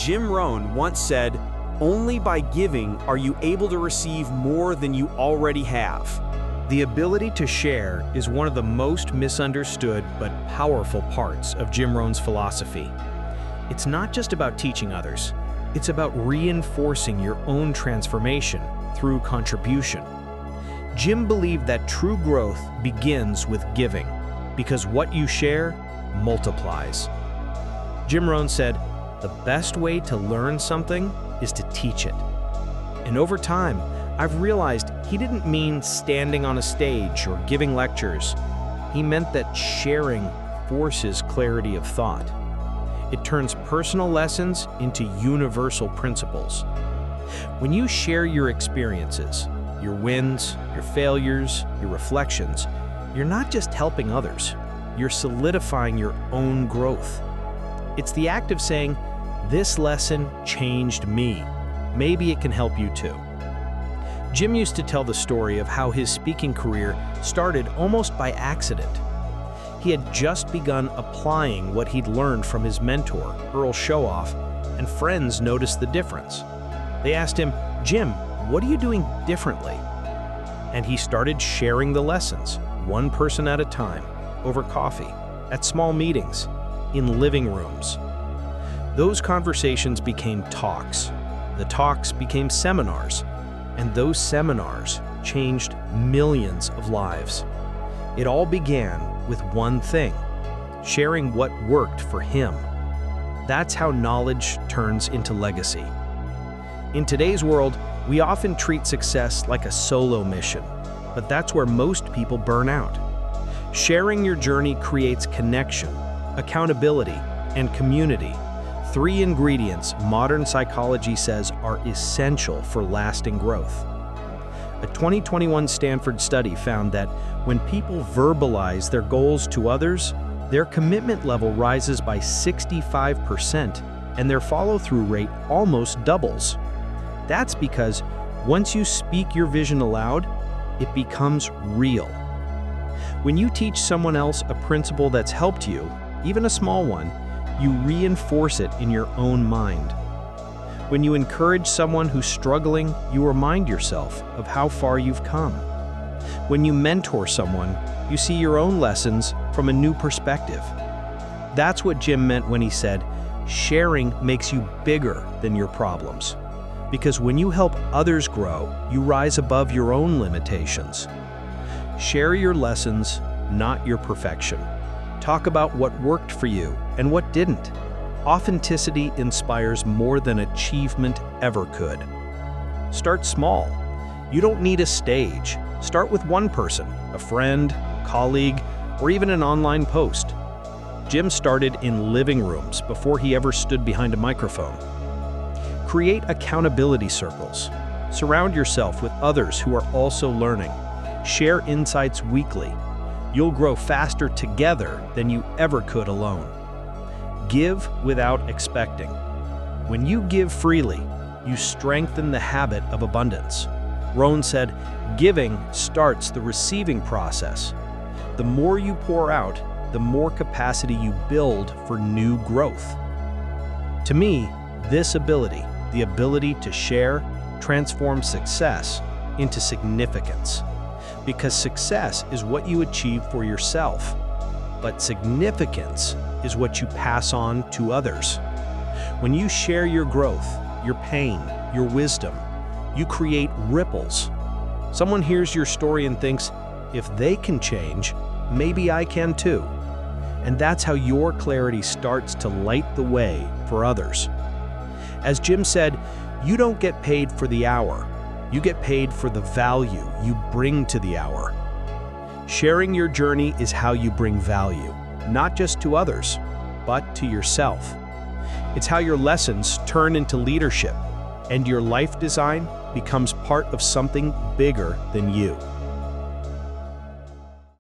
Jim Rohn once said, "Only by giving are you able to receive more than you already have." The ability to share is one of the most misunderstood but powerful parts of Jim Rohn's philosophy. It's not just about teaching others, it's about reinforcing your own transformation through contribution. Jim believed that true growth begins with giving, because what you share multiplies. Jim Rohn said, "The best way to learn something is to teach it." And over time, I've realized he didn't mean standing on a stage or giving lectures. He meant that sharing forces clarity of thought. It turns personal lessons into universal principles. When you share your experiences, your wins, your failures, your reflections, you're not just helping others, you're solidifying your own growth. It's the act of saying, "This lesson changed me. Maybe it can help you too." Jim used to tell the story of how his speaking career started almost by accident. He had just begun applying what he'd learned from his mentor, Earl Showoff, and friends noticed the difference. They asked him, "Jim, what are you doing differently?" And he started sharing the lessons, one person at a time, over coffee, at small meetings, in living rooms. Those conversations became talks. The talks became seminars. And those seminars changed millions of lives. It all began with one thing: sharing what worked for him. That's how knowledge turns into legacy. In today's world, we often treat success like a solo mission, but that's where most people burn out. Sharing your journey creates connection, accountability, and community. Three ingredients modern psychology says are essential for lasting growth. A 2021 Stanford study found that when people verbalize their goals to others, their commitment level rises by 65% and their follow-through rate almost doubles. That's because once you speak your vision aloud, it becomes real. When you teach someone else a principle that's helped you, even a small one, you reinforce it in your own mind. When you encourage someone who's struggling, you remind yourself of how far you've come. When you mentor someone, you see your own lessons from a new perspective. That's what Jim meant when he said, "Sharing makes you bigger than your problems." Because when you help others grow, you rise above your own limitations. Share your lessons, not your perfection. Talk about what worked for you and what didn't. Authenticity inspires more than achievement ever could. Start small. You don't need a stage. Start with one person, a friend, colleague, or even an online post. Jim started in living rooms before he ever stood behind a microphone. Create accountability circles. Surround yourself with others who are also learning. Share insights weekly. You'll grow faster together than you ever could alone. Give without expecting. When you give freely, you strengthen the habit of abundance. Rohn said, "Giving starts the receiving process." The more you pour out, the more capacity you build for new growth. To me, this ability, the ability to share, transforms success into significance. Because success is what you achieve for yourself, but significance is what you pass on to others. When you share your growth, your pain, your wisdom, you create ripples. Someone hears your story and thinks, if they can change, maybe I can too. And that's how your clarity starts to light the way for others. As Jim said, you don't get paid for the hour. You get paid for the value you bring to the hour. Sharing your journey is how you bring value, not just to others, but to yourself. It's how your lessons turn into leadership, and your life design becomes part of something bigger than you.